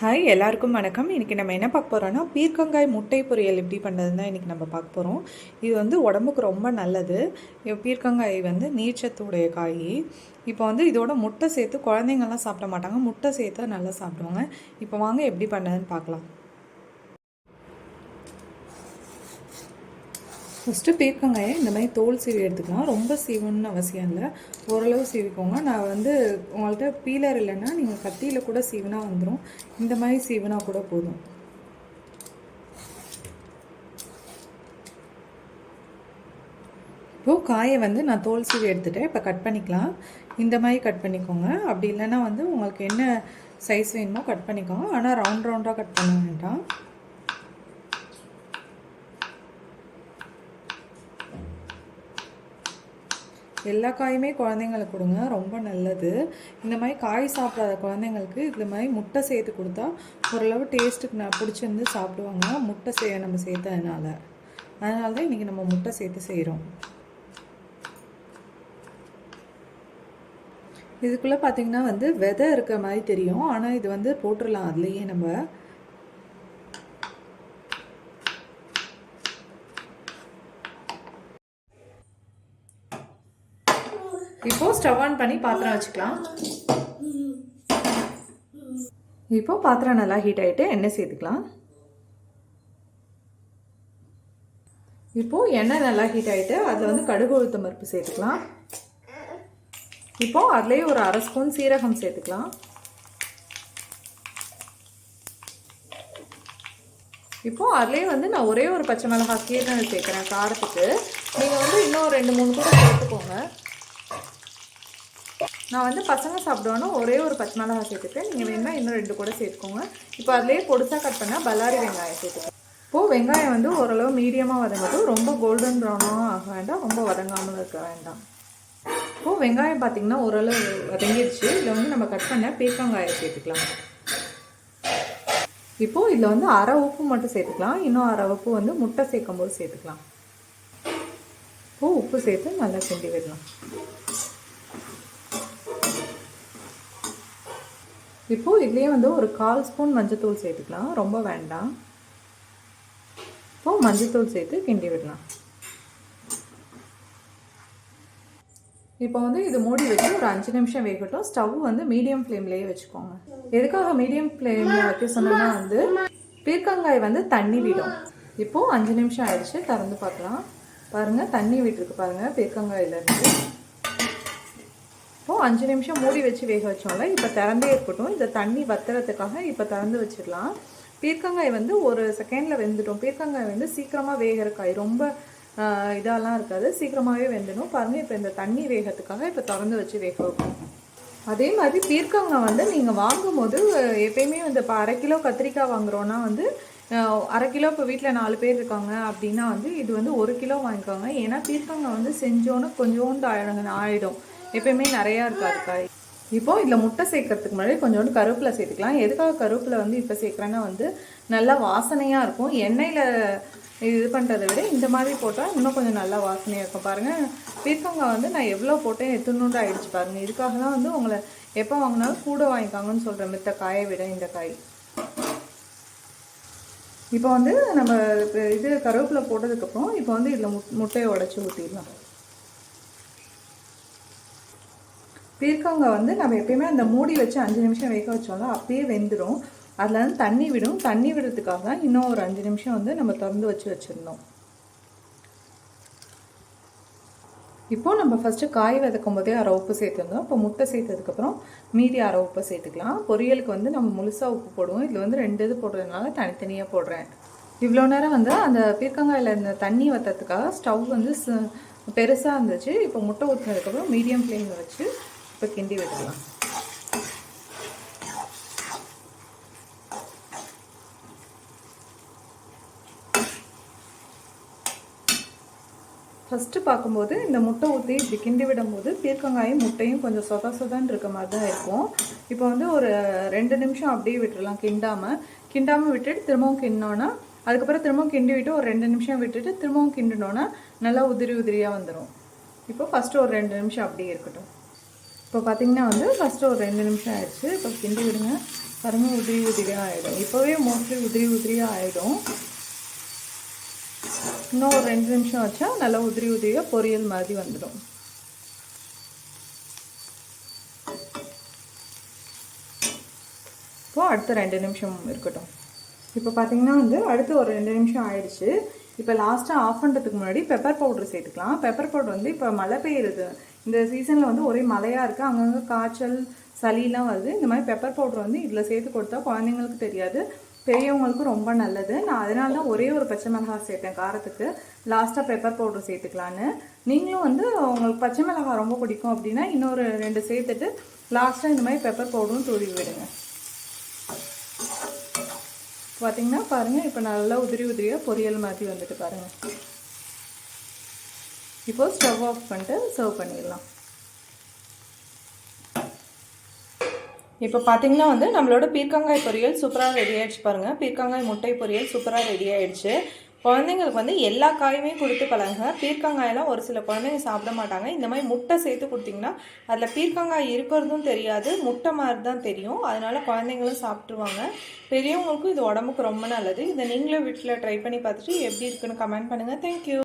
Hi எல்லாருக்கும் வணக்கம். இன்றைக்கி நம்ம என்ன பார்க்க போகிறோன்னா பீர்க்கங்காய் முட்டை பொரியல் எப்படி பண்ணுறதுன்னு தான் இன்றைக்கி நம்ம பார்க்க போகிறோம். இது வந்து உடம்புக்கு ரொம்ப நல்லது. பீர்க்கங்காய் வந்து நீர்ச்சத்துடைய காய். இப்போ வந்து இதோட முட்டை சேர்த்து குழந்தைங்கள்லாம் சாப்பிட மாட்டாங்க, முட்டை சேர்த்து நல்லா சாப்பிடுவாங்க. இப்போ வாங்க எப்படி பண்ணதுன்னு பார்க்கலாம். ஃபஸ்ட்டு பீர்க்கங்காயை இந்த மாதிரி தோல் சீவி எடுத்துக்கலாம். ரொம்ப சீவணும்னு அவசியம் இல்லை, ஓரளவு சீவிக்கோங்க. நான் வந்து உங்கள்கிட்ட பீலர் இல்லைன்னா நீங்கள் கத்தியில் கூட சீவினா வந்துடும். இந்த மாதிரி சீவினா கூட போதும். இப்போது காயை வந்து நான் தோல் சீவி எடுத்துகிட்டேன். இப்போ கட் பண்ணிக்கலாம். இந்த மாதிரி கட் பண்ணிக்கோங்க. அப்படி இல்லைன்னா வந்து உங்களுக்கு என்ன சைஸ் வேணுமோ கட் பண்ணிக்கோங்க. ஆனால் ரவுண்டாக கட் பண்ண வேண்டாம். எல்லா காயுமே குழந்தைங்களுக்கு கொடுங்க, ரொம்ப நல்லது. இந்த மாதிரி காய் சாப்பிடாத குழந்தைங்களுக்கு இந்த மாதிரி முட்டை சேர்த்து கொடுத்தா ஓரளவு டேஸ்ட்டுக்கு நான் பிடிச்சிருந்து சாப்பிடுவாங்க. முட்டை நம்ம சேர்த்ததுனால தான் இன்றைக்கி நம்ம முட்டை சேர்த்து செய்கிறோம். இதுக்குள்ளே பார்த்திங்கன்னா வந்து விதை இருக்கிற மாதிரி தெரியும், ஆனால் இது வந்து போட்டுடலாம் அதுலேயே நம்ம. இப்போது ஸ்டவ் ஆன் பண்ணி பாத்திரம் வச்சுக்கலாம். இப்போது பாத்திரம் நல்லா ஹீட் ஆகிட்டு எண்ணெய் சேர்த்துக்கலாம். இப்போது எண்ணெய் நல்லா ஹீட் ஆகிட்டு அதில் வந்து கடுகு உளுத்தம் பருப்பு சேர்த்துக்கலாம். இப்போது அதுலேயே ஒரு அரை ஸ்பூன் சீரகம் சேர்த்துக்கலாம். இப்போது அதுலேயே வந்து நான் ஒரே ஒரு பச்சை மிளகாய் கீரை சேர்க்குறேன் காரத்துக்கு. நீங்கள் வந்து இன்னும் 2-3 கூட சேர்த்துக்கோங்க. நான் வந்து பசங்க சாப்பிடுவேன்னா ஒரே ஒரு பச்சை மிளகாய் சேர்த்துப்பேன். நீங்கள் வேணுன்னா இன்னும் 2 கூட சேர்த்துக்கோங்க. இப்போ அதிலே பொடிசாக கட் பண்ணால் பல்லாரி வெங்காயம் சேர்த்துக்கோங்க. இப்போது வெங்காயம் வந்து ஓரளவு மீடியமாக வதங்கட்டும். ரொம்ப கோல்டன் ப்ரௌனாக ஆக வேண்டாம், ரொம்ப வதங்காமல் இருக்க வேண்டாம். இப்போது வெங்காயம் பார்த்திங்கன்னா ஓரளவு வதங்கிடுச்சு. இதில் வந்து நம்ம கட் பண்ண பீர்க்கங்காயை சேர்த்துக்கலாம். இப்போது இதில் வந்து அரை உப்பு மட்டும் சேர்த்துக்கலாம். இன்னும் அரை உப்பு வந்து முட்டை சேர்க்கும் போது சேர்த்துக்கலாம். இப்போது உப்பு சேர்த்து நல்லா கிண்டி விடலாம். இப்போது இதுலேயே வந்து ஒரு 1/4 ஸ்பூன் மஞ்சத்தூள் சேர்த்துக்கலாம், ரொம்ப வேண்டாம். இப்போது மஞ்சத்தூள் சேர்த்து கிண்டி விடலாம். இப்போ வந்து இது மூடி வச்சு ஒரு 5 நிமிஷம் வேகட்டும். ஸ்டவ் வந்து மீடியம் ஃப்ளேம்லேயே வச்சுக்கோங்க. எதுக்காக மீடியம் ஃப்ளேமில் வைக்க சொன்னோன்னா வந்து பீர்க்கங்காய் வந்து தண்ணி விடும். இப்போது 5 நிமிஷம் ஆயிடுச்சு, திறந்து பார்க்கலாம். பாருங்கள், தண்ணி விட்டுருக்கு பாருங்கள் பீர்க்கங்காயிலேருந்து. இப்போது 5 நிமிஷம் மூடி வச்சு வேக வச்சோம்ல, இப்போ திறந்தே இருக்கட்டும். இந்த தண்ணி வத்துறதுக்காக இப்போ திறந்து வச்சிடலாம். பீர்க்கங்காய் வந்து ஒரு செகண்டில் வெந்துடும். பீர்க்கங்காய் வந்து சீக்கிரமாக வேகிற காய், ரொம்ப இதெல்லாம் இருக்காது, சீக்கிரமாகவே வெந்துடும். பாருங்கள், இப்போ இந்த தண்ணி வேகத்துக்காக இப்போ திறந்து வச்சு வேக வைக்கணும். அதே மாதிரி பீர்க்கங்காய் வந்து நீங்கள் வாங்கும்போது எப்பயுமே வந்து இப்போ 1/2 கிலோ கத்திரிக்காய் வாங்குகிறோன்னா வந்து 1/2 கிலோ இப்போ வீட்டில் 4 பேர் இருக்காங்க அப்படின்னா வந்து இது வந்து 1 கிலோ வாங்கிக்கோங்க. ஏன்னா பீர்க்கங்காய் வந்து செஞ்சோன்னு கொஞ்சோண்டு ஆகிடும், எப்பயுமே நிறையா இருக்காது காய். இப்போது இதில் முட்டை சேர்க்கறதுக்கு முன்னாடி கொஞ்சோண்டு கருவேப்பிலை சேர்த்துக்கலாம். எதுக்காக கருவேப்பிலை வந்து இப்போ சேர்க்குறேன்னா வந்து நல்லா வாசனையாக இருக்கும். எண்ணெயில் இது பண்ணுறதை விட இந்த மாதிரி போட்டால் இன்னும் கொஞ்சம் நல்லா வாசனையாக இருக்கும். பாருங்கள், பீர்க்கங்காய் வந்து நான் எவ்வளோ போட்டேன், எத்தனோண்டு ஆகிடுச்சு பாருங்கள். இதுக்காக தான் வந்து உங்களை எப்போ வாங்கினாலும் கூட வாங்கிக்காங்கன்னு சொல்கிறேன், மித்த காயை விட இந்த காய். இப்போ வந்து நம்ம இது கருவேப்பிலை போட்டதுக்கப்புறம் இப்போ வந்து இதில் முட்டையை உடச்சி ஊற்றிடலாம். பீர்க்கங்காய் வந்து நம்ம எப்பயுமே அந்த மூடி வச்சு 5 நிமிஷம் வேக வச்சோம்ல, அப்பயே வெந்துடும். அதில் வந்து தண்ணி விடும். தண்ணி விடுறதுக்காக தான் இன்னும் ஒரு 5 நிமிஷம் வந்து நம்ம திறந்து வச்சுருந்தோம். இப்போது நம்ம ஃபஸ்ட்டு காய் வதக்கும் போதே அரை உப்பு சேர்த்துருந்தோம். இப்போ முட்டை சேர்த்ததுக்கப்புறம் மீதி அரை உப்பை சேர்த்துக்கலாம். பொரியலுக்கு வந்து நம்ம முழுசாக உப்பு போடுவோம். இதில் வந்து 2 இது போடுறதுனால தனித்தனியாக போடுறேன். இவ்வளோ நேரம் வந்து அந்த பீர்க்கங்காயில் இந்த தண்ணி வற்றத்துக்காக ஸ்டவ் வந்து பெருசாக இருந்துச்சு. இப்போ முட்டை ஊற்றினதுக்கப்புறம் மீடியம் ஃப்ளேமில் வச்சு இப்போ கிண்டி விட்டுக்கலாம். ஃபஸ்ட்டு பார்க்கும்போது இந்த முட்டை ஊற்றி இப்படி கிண்டி விடும்போது பீர்க்கங்காயும் முட்டையும் கொஞ்சம் சொதன்னு இருக்க மாதிரி தான் இருக்கும். இப்போ வந்து ஒரு 2 நிமிஷம் அப்படியே விட்டுடலாம், கிண்டாமல் விட்டுட்டு திரும்பவும் கிண்டினோன்னா, அதுக்கப்புறம் திரும்பவும் கிண்டி விட்டு ஒரு 2 நிமிஷம் விட்டுட்டு திரும்பவும் கிண்டினோன்னா நல்லா உதிரியாக வந்துடும். இப்போ ஃபஸ்ட்டு ஒரு 2 நிமிஷம் அப்படியே இருக்கட்டும். இப்போ பார்த்திங்கன்னா வந்து ஃபஸ்ட்டு ஒரு 2 நிமிஷம் ஆயிடுச்சு. இப்போ கிண்டி விடுங்க. பாருங்கள் உதிரி உதிரியாக ஆகிடும். இப்போவே மோஸ்ட்லி உதிரி உதிரியாக ஆகிடும். இன்னும் ஒரு 2 நிமிஷம் வச்சா நல்லா உதிரி உதிரியாக பொரியல் மாதிரி வந்துடும். இப்போது அடுத்த 2 நிமிஷம் இருக்கட்டும். இப்போ பார்த்தீங்கன்னா அடுத்து ஒரு 2 நிமிஷம் ஆயிடுச்சு. இப்போ லாஸ்ட்டாக ஆஃப் பண்ணுறதுக்கு முன்னாடி பெப்பர் பவுடர் சேர்த்துக்கலாம். பெப்பர் பவுடர் இப்போ மழை பெய்யுறது இந்த சீசனில் ஒரே மழையாக இருக்குது. அங்கங்கே காய்ச்சல் சளிலாம் வருது. இந்த மாதிரி பெப்பர் பவுடர் இதில் சேர்த்து கொடுத்தா குழந்தைங்களுக்கு தெரியாது, பெரியவங்களுக்கும் ரொம்ப நல்லது. நான் அதனால தான் ஒரே ஒரு பச்சை மிளகாய் சேர்த்தேன் காரத்துக்கு. லாஸ்ட்டாக பெப்பர் பவுடர் சேர்த்துக்கலான்னு. நீங்களும் உங்களுக்கு பச்சை மிளகாய் ரொம்ப பிடிக்கும் அப்படின்னா இன்னொரு 2 சேர்த்துட்டு லாஸ்ட்டாக இந்த மாதிரி பெப்பர் பவுடரும் தூவி விடுங்க. பார்த்தீங்கன்னா பாருங்கள், இப்போ நல்லா உதிரி உதிரியாக பொரியல் மாதிரி வந்துட்டு பாருங்கள். இப்போது ஸ்டவ் ஆஃப் பண்ணிட்டு சர்வ் பண்ணிடலாம். இப்போ பார்த்தீங்கன்னா நம்மளோட பீர்க்கங்காய் பொரியல் சூப்பராக ரெடி ஆகிடுச்சு பாருங்கள். பீர்க்கங்காய் முட்டை பொரியல் சூப்பராக ரெடி ஆகிடுச்சு. குழந்தைங்களுக்கு எல்லா காயுமே கொடுத்து பழகுங்க. பீர்க்கங்காயெல்லாம் ஒரு சில குழந்தைங்க சாப்பிட மாட்டாங்க. இந்த மாதிரி முட்டை சேர்த்து கொடுத்திங்கன்னா அதில் பீர்க்கங்காய் இருக்கிறதும் தெரியாது, முட்டை மாதிரி தான் தெரியும். அதனால் குழந்தைங்களும் சாப்பிட்ருவாங்க. பெரியவங்களுக்கும் இது உடம்புக்கு ரொம்ப நல்லது. இதை நீங்களும் வீட்டில் ட்ரை பண்ணி பார்த்துட்டு எப்படி இருக்குன்னு கமெண்ட் பண்ணுங்கள். தேங்க்யூ.